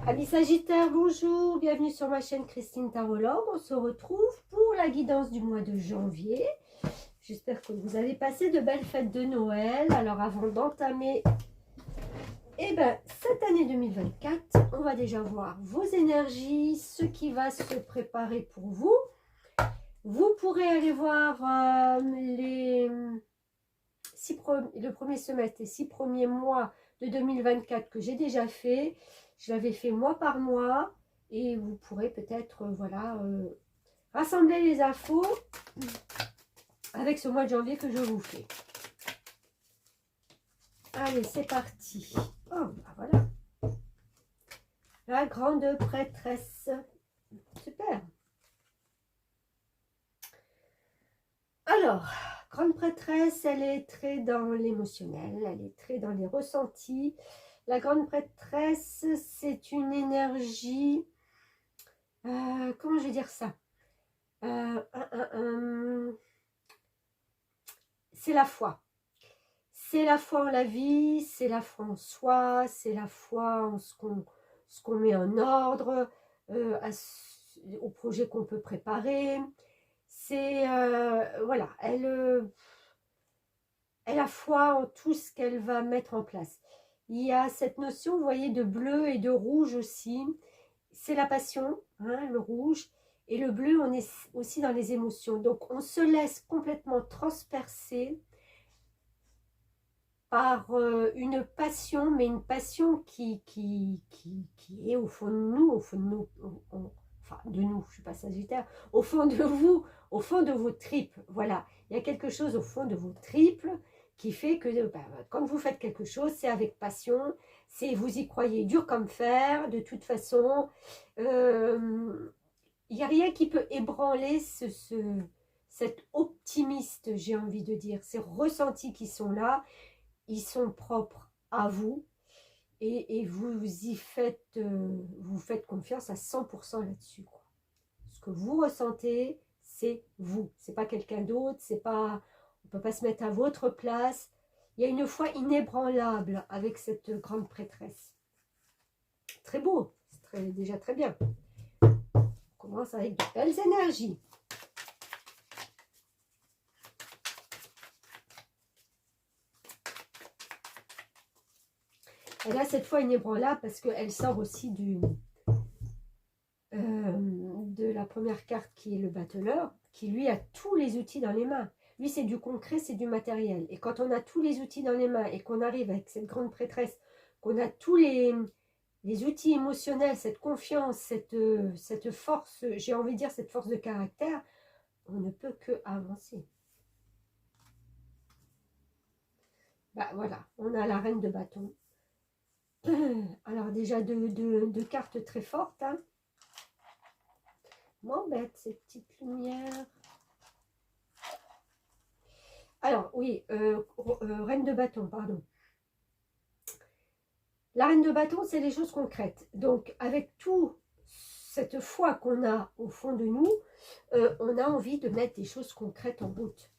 Amis Sagittaires, bonjour, bienvenue sur ma chaîne Christine Tarologue. On se retrouve pour la guidance du mois de janvier. J'espère que vous avez passé de belles fêtes de Noël. Alors avant d'entamer cette année 2024, on va déjà voir vos énergies, ce qui va se préparer pour vous. Vous pourrez aller voir le premier semestre et 6 premiers mois de 2024 que j'ai déjà fait. Je l'avais fait mois par mois et vous pourrez peut-être rassembler les infos avec ce mois de janvier que je vous fais. Allez, c'est parti. Oh, voilà. La grande prêtresse. Super. Alors, grande prêtresse, elle est très dans l'émotionnel, elle est très dans les ressentis. La grande prêtresse, c'est une énergie, comment je vais dire ça, c'est la foi. C'est la foi en la vie, c'est la foi en soi, c'est la foi en ce qu'on met en ordre, au projet qu'on peut préparer. C'est, voilà, elle a foi en tout ce qu'elle va mettre en place. Il y a cette notion, vous voyez, de bleu et de rouge aussi. C'est la passion, hein, le rouge. Et le bleu, on est aussi dans les émotions. Donc, on se laisse complètement transpercer par une passion, mais une passion qui est au fond de nous, enfin de nous, je ne suis pas sagittaire, au fond de vous, au fond de vos tripes. Voilà, il y a quelque chose au fond de vos tripes qui fait que quand vous faites quelque chose, c'est avec passion, c'est vous y croyez dur comme fer, de toute façon. Il n'y a rien qui peut ébranler cet optimiste, j'ai envie de dire, ces ressentis qui sont là. Ils sont propres à vous et vous y faites, vous faites confiance à 100% là-dessus. Ce que vous ressentez, c'est vous. C'est pas quelqu'un d'autre, c'est pas, on peut pas se mettre à votre place. Il y a une foi inébranlable avec cette grande prêtresse. Très beau, c'est déjà très bien. On commence avec de belles énergies. Elle a cette fois inébranlable parce qu'elle sort aussi de la première carte qui est le battleur, qui lui a tous les outils dans les mains. Lui, c'est du concret, c'est du matériel. Et quand on a tous les outils dans les mains et qu'on arrive avec cette grande prêtresse, qu'on a tous les outils émotionnels, cette confiance, cette force, j'ai envie de dire cette force de caractère, on ne peut que avancer. Bah voilà, on a la reine de bâton. Alors déjà deux cartes très fortes. Hein. M'embête ces petites lumières. Alors oui, reine de bâton, pardon. La reine de bâton, c'est les choses concrètes. Donc avec toute cette foi qu'on a au fond de nous, on a envie de mettre des choses concrètes en route.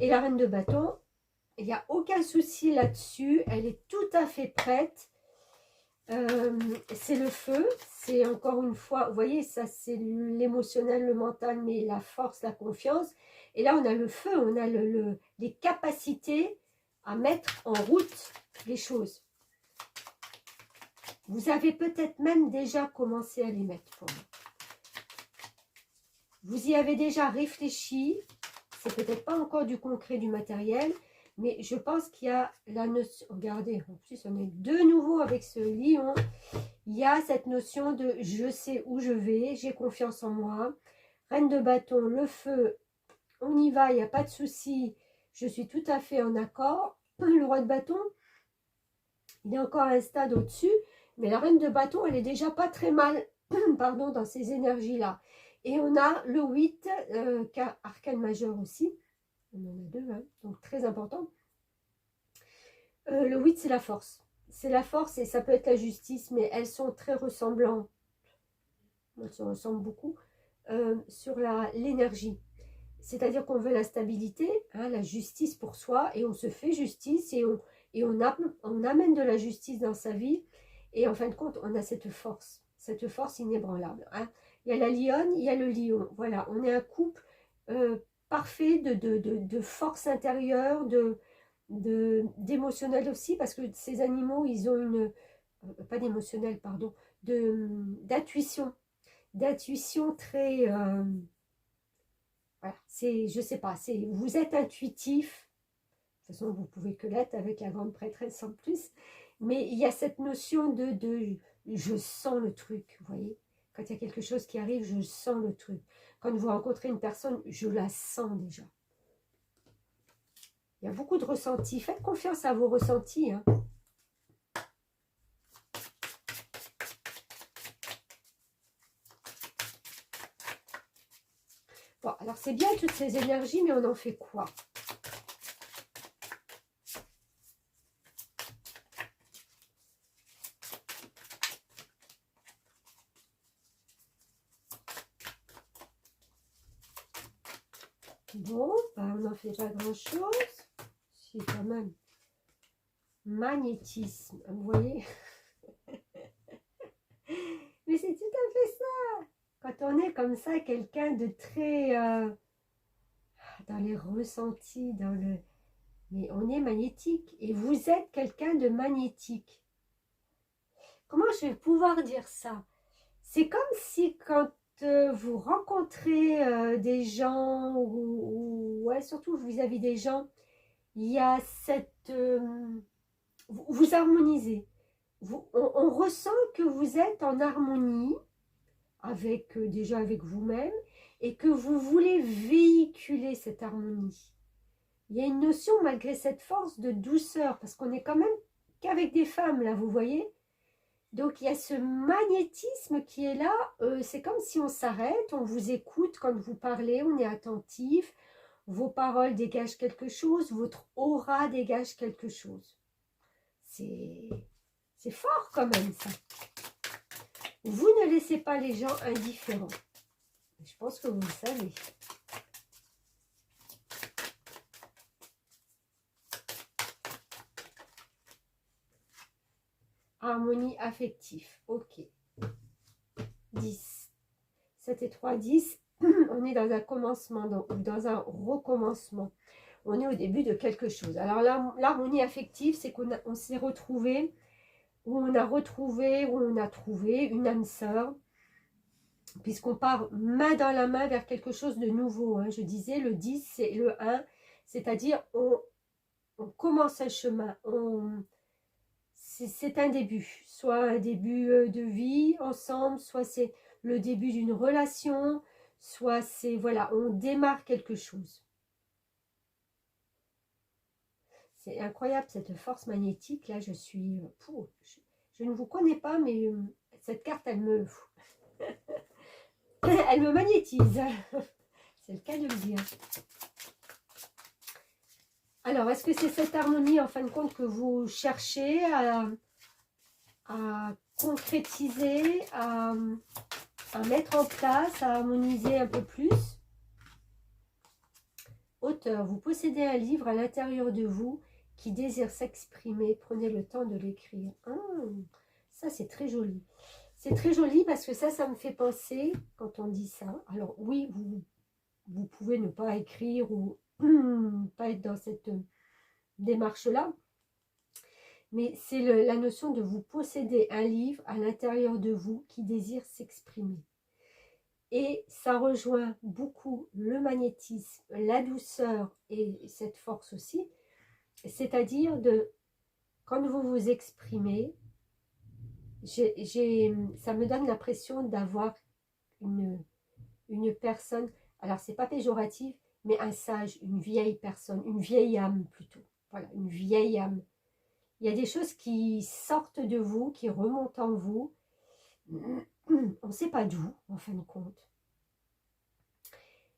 Et la reine de bâton, il n'y a aucun souci là-dessus. Elle est tout à fait prête. C'est le feu, c'est encore une fois, vous voyez, ça c'est l'émotionnel, le mental, mais la force, la confiance. Et là, on a le feu, on a les capacités à mettre en route les choses. Vous avez peut-être même déjà commencé à les mettre pour vous. Vous y avez déjà réfléchi, c'est peut-être pas encore du concret, du matériel, mais je pense qu'il y a la notion, regardez, en plus on est de nouveau avec ce lion, il y a cette notion de je sais où je vais, j'ai confiance en moi, reine de bâton, le feu, on y va, il n'y a pas de souci, je suis tout à fait en accord. Le roi de bâton, il est encore à un stade au-dessus, mais la reine de bâton, elle est déjà pas très mal, pardon, dans ces énergies-là. Et on a le 8, arcane majeur aussi, on en a deux, hein, donc très important. Le 8, c'est la force. C'est la force et ça peut être la justice, mais elles sont très ressemblantes. Elles se ressemblent beaucoup sur l'énergie. C'est-à-dire qu'on veut la stabilité, hein, la justice pour soi, et on se fait justice et on amène de la justice dans sa vie. Et en fin de compte, on a cette force inébranlable. Hein. Il y a la lionne, il y a le lion. Voilà, on est un couple parfait de force intérieure, d'émotionnel aussi, parce que ces animaux, ils ont une... pas d'émotionnel, pardon, d'intuition. D'intuition très... voilà, c'est, je sais pas, vous êtes intuitif. De toute façon, vous pouvez que l'être avec la grande prêtresse en plus. Mais il y a cette notion de je sens le truc, vous voyez. Quand il y a quelque chose qui arrive, je sens le truc. Quand vous rencontrez une personne, je la sens déjà. Il y a beaucoup de ressentis. Faites confiance à vos ressentis. Hein. Bon, alors c'est bien toutes ces énergies, mais on en fait quoi? Bon, ben, on n'en fait pas grand-chose. Si, quand même. Magnétisme, vous voyez. Mais c'est tout à fait ça. Quand on est comme ça, quelqu'un de très... dans les ressentis, dans le... Mais on est magnétique. Et vous êtes quelqu'un de magnétique. Comment je vais pouvoir dire ça? C'est comme si quand vous rencontrez des gens, ou ouais, surtout vis-à-vis des gens, il y a cette... vous harmonisez. On ressent que vous êtes en harmonie avec déjà avec vous-même et que vous voulez véhiculer cette harmonie. Il y a une notion malgré cette force de douceur parce qu'on est quand même qu'avec des femmes là, vous voyez. Donc il y a ce magnétisme qui est là, c'est comme si on s'arrête, on vous écoute quand vous parlez, on est attentif, vos paroles dégagent quelque chose, votre aura dégage quelque chose. C'est fort quand même ça. Vous ne laissez pas les gens indifférents. Je pense que vous le savez. Harmonie affective. Ok. 10. 7 et 3, 10. On est dans un commencement, dans un recommencement. On est au début de quelque chose. Alors l'harmonie affective, c'est qu'on s'est retrouvé, où on a trouvé une âme sœur, puisqu'on part main dans la main vers quelque chose de nouveau. Hein. Je disais, le 10, c'est le 1, c'est-à-dire on commence un chemin, c'est un début, soit un début de vie ensemble, soit c'est le début d'une relation, soit c'est, voilà, on démarre quelque chose. C'est incroyable cette force magnétique, là je suis, je ne vous connais pas, mais cette carte, elle me magnétise, c'est le cas de le dire. Alors, est-ce que c'est cette harmonie, en fin de compte, que vous cherchez à concrétiser, à mettre en place, à harmoniser un peu plus? Auteur, vous possédez un livre à l'intérieur de vous qui désire s'exprimer. Prenez le temps de l'écrire. Ça, c'est très joli. C'est très joli parce que ça me fait penser, quand on dit ça, alors oui, vous pouvez ne pas écrire ou pas être dans cette démarche-là, mais c'est la notion de vous posséder un livre à l'intérieur de vous qui désire s'exprimer. Et ça rejoint beaucoup le magnétisme, la douceur et cette force aussi, c'est-à-dire quand vous vous exprimez, ça me donne l'impression d'avoir une personne, alors c'est pas péjoratif, mais un sage, une vieille personne, une vieille âme plutôt. Voilà, une vieille âme. Il y a des choses qui sortent de vous, qui remontent en vous. On ne sait pas d'où, en fin de compte.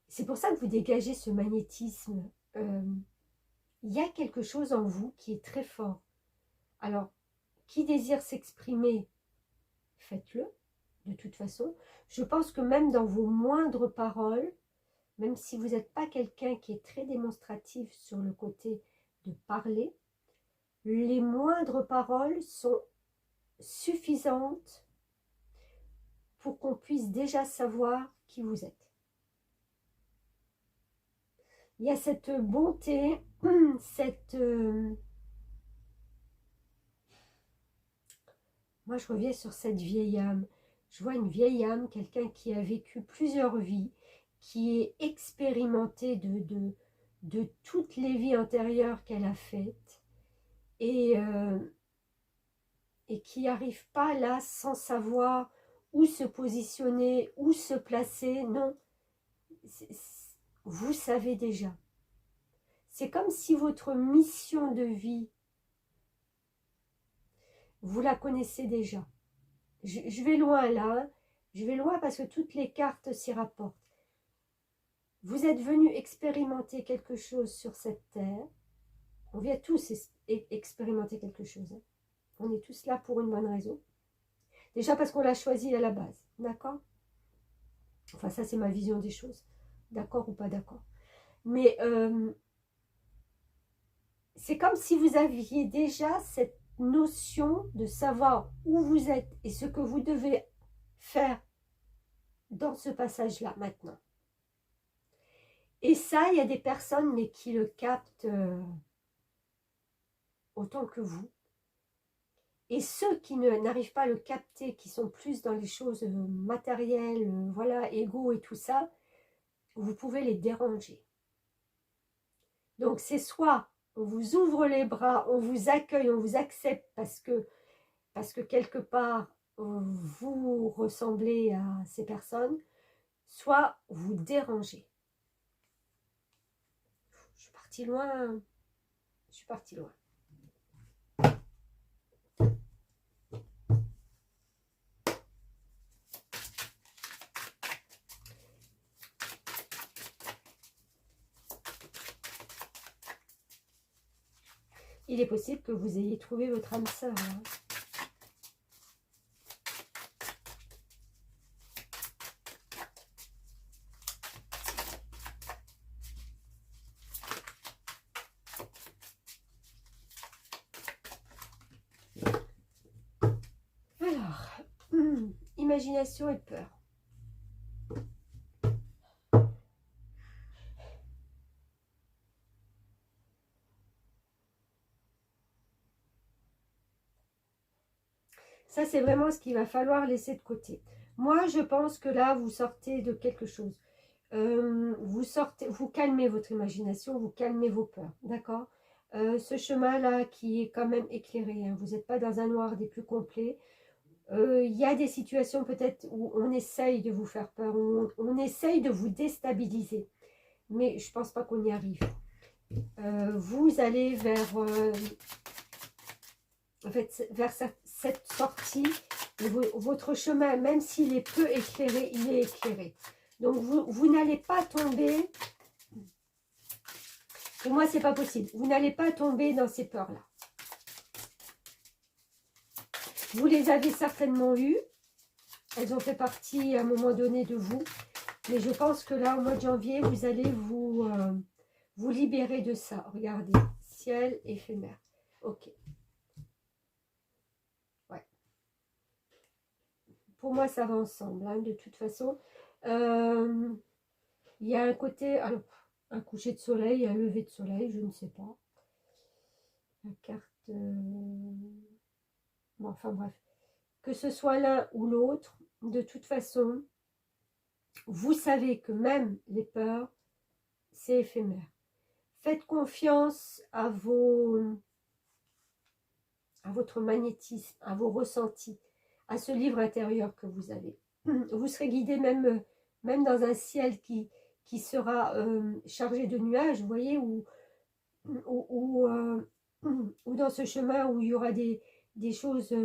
C'est pour ça que vous dégagez ce magnétisme. Il y a quelque chose en vous qui est très fort. Alors, qui désire s'exprimer, faites-le, de toute façon. Je pense que même dans vos moindres paroles, même si vous n'êtes pas quelqu'un qui est très démonstratif sur le côté de parler, les moindres paroles sont suffisante pour qu'on puisse déjà savoir qui vous êtes. Il y a cette bonté, cette... moi, je reviens sur cette vieille âme. Je vois une vieille âme, quelqu'un qui a vécu plusieurs vies, qui est expérimenté de toutes les vies antérieures qu'elle a faites et qui n'arrive pas là sans savoir où se positionner, où se placer. Non, vous savez déjà. C'est comme si votre mission de vie, vous la connaissez déjà. Je vais loin là, hein. Je vais loin parce que toutes les cartes s'y rapportent. Vous êtes venu expérimenter quelque chose sur cette terre. On vient tous expérimenter quelque chose. Hein. On est tous là pour une bonne raison. Déjà parce qu'on l'a choisi à la base. D'accord? Enfin, ça, c'est ma vision des choses. D'accord ou pas d'accord? Mais c'est comme si vous aviez déjà cette notion de savoir où vous êtes et ce que vous devez faire dans ce passage-là maintenant. Et ça, il y a des personnes mais qui le captent autant que vous. Et ceux qui n'arrivent pas à le capter, qui sont plus dans les choses matérielles, voilà, égo et tout ça, vous pouvez les déranger. Donc c'est soit on vous ouvre les bras, on vous accueille, on vous accepte parce que quelque part vous ressemblez à ces personnes, soit vous dérangez. Je suis partie loin. Je suis partie loin. Il est possible que vous ayez trouvé votre âme sœur. Hein. Alors, imagination et peur. Ça, c'est vraiment ce qu'il va falloir laisser de côté. Moi, je pense que là, vous sortez de quelque chose. Vous calmez votre imagination, vous calmez vos peurs, d'accord? Ce chemin-là qui est quand même éclairé, hein, vous n'êtes pas dans un noir des plus complets. Il y a des situations peut-être où on essaye de vous faire peur, où on essaye de vous déstabiliser, mais je ne pense pas qu'on y arrive. Vous allez vers, en fait, vers cette sortie, votre chemin, même s'il est peu éclairé, il est éclairé. Donc, vous n'allez pas tomber, pour moi, c'est pas possible, vous n'allez pas tomber dans ces peurs-là. Vous les avez certainement eues, elles ont fait partie à un moment donné de vous, mais je pense que là, au mois de janvier, vous allez vous libérer de ça. Regardez, ciel éphémère. Ok. Ouais. Pour moi, ça va ensemble, hein, de toute façon. Il y a un côté, alors, un coucher de soleil, un lever de soleil, je ne sais pas. La carte... Bon, enfin bref. Que ce soit l'un ou l'autre, de toute façon, vous savez que même les peurs, c'est éphémère. Faites confiance à votre magnétisme, à vos ressentis, à ce livre intérieur que vous avez. Vous serez guidé même dans un ciel qui sera chargé de nuages, vous voyez, ou dans ce chemin où il y aura des choses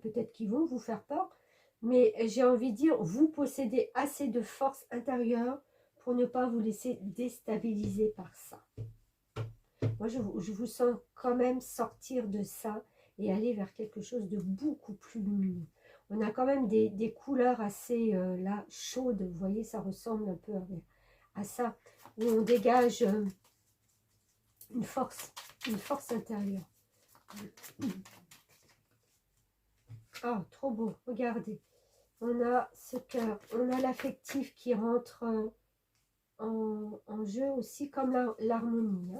peut-être qui vont vous faire peur, mais j'ai envie de dire, vous possédez assez de force intérieure pour ne pas vous laisser déstabiliser par ça. Moi, je vous sens quand même sortir de ça et aller vers quelque chose de beaucoup plus lumineux. On a quand même des couleurs assez là, chaudes, vous voyez, ça ressemble un peu à ça, où on dégage une force intérieure. Oh, trop beau, regardez. On a ce cœur, on a l'affectif qui rentre en jeu aussi, comme l'harmonie.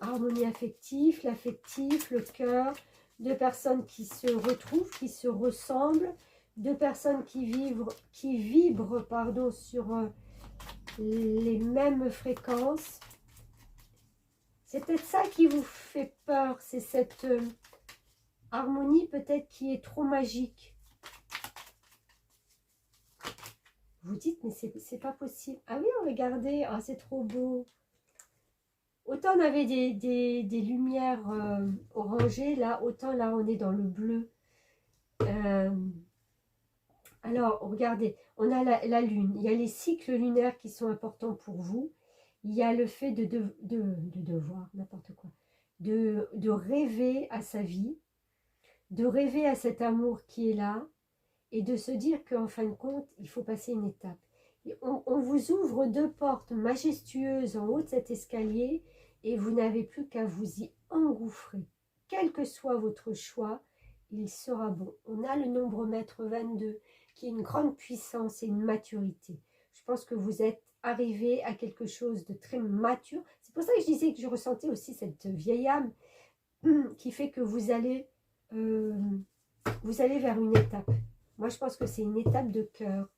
Harmonie affective, l'affectif, le cœur, deux personnes qui se retrouvent, qui se ressemblent, deux personnes qui vibrent pardon, sur les mêmes fréquences. C'est peut-être ça qui vous fait peur, c'est cette harmonie peut-être qui est trop magique. Vous dites, mais c'est pas possible. Ah oui, regardez, oh, c'est trop beau. Autant on avait des lumières orangées, là, autant là on est dans le bleu. Alors, regardez, on a la lune, il y a les cycles lunaires qui sont importants pour vous. Il y a le fait de devoir, n'importe quoi, de rêver à sa vie, de rêver à cet amour qui est là, et de se dire qu'en fin de compte, il faut passer une étape. Et on vous ouvre deux portes majestueuses en haut de cet escalier, et vous n'avez plus qu'à vous y engouffrer. Quel que soit votre choix, il sera bon. On a le nombre maître 22, qui est une grande puissance et une maturité. Je pense que vous êtes arrivé à quelque chose de très mature. C'est pour ça que je disais que je ressentais aussi cette vieille âme qui fait que vous allez vers une étape. Moi, je pense que c'est une étape de cœur.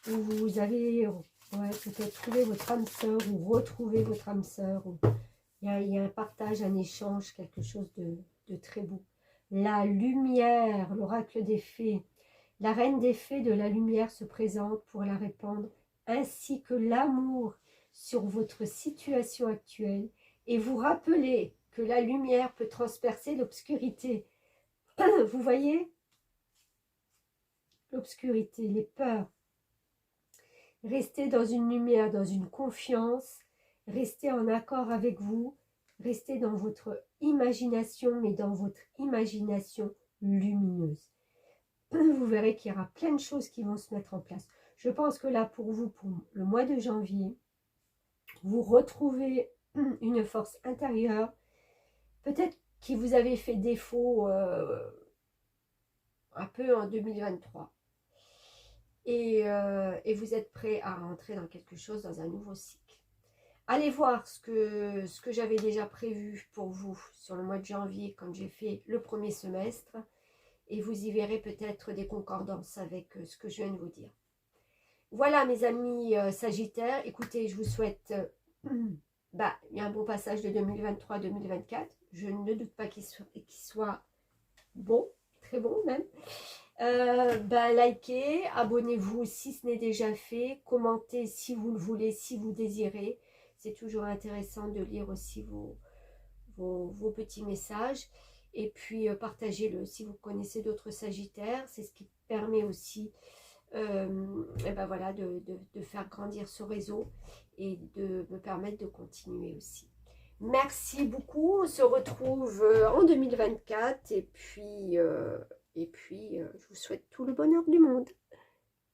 Où vous avez peut-être trouvé votre âme sœur ou retrouvé votre âme sœur. Il y a un partage, un échange, quelque chose de très beau. La lumière, l'oracle des fées. La reine des fées de la lumière se présente pour la répandre, ainsi que l'amour sur votre situation actuelle. Et vous rappeler que la lumière peut transpercer l'obscurité. Vous voyez? L'obscurité, les peurs. Restez dans une lumière, dans une confiance. Restez en accord avec vous. Restez dans votre imagination, mais dans votre imagination lumineuse. Vous verrez qu'il y aura plein de choses qui vont se mettre en place. Je pense que là, pour vous, pour le mois de janvier, vous retrouvez une force intérieure. Peut-être qui vous avait fait défaut un peu en 2023. Et vous êtes prêt à rentrer dans quelque chose, dans un nouveau cycle. Allez voir ce que j'avais déjà prévu pour vous sur le mois de janvier quand j'ai fait le premier semestre. Et vous y verrez peut-être des concordances avec ce que je viens de vous dire. Voilà mes amis Sagittaires. Écoutez, je vous souhaite il y a un bon passage de 2023-2024. Je ne doute pas qu'il soit bon, très bon même. Likez, abonnez-vous si ce n'est déjà fait, commentez si vous le voulez, si vous désirez. C'est toujours intéressant de lire aussi vos petits messages. Et puis partagez-le si vous connaissez d'autres Sagittaires. C'est ce qui permet aussi de faire grandir ce réseau et de me permettre de continuer aussi. Merci beaucoup. On se retrouve en 2024 et puis je vous souhaite tout le bonheur du monde.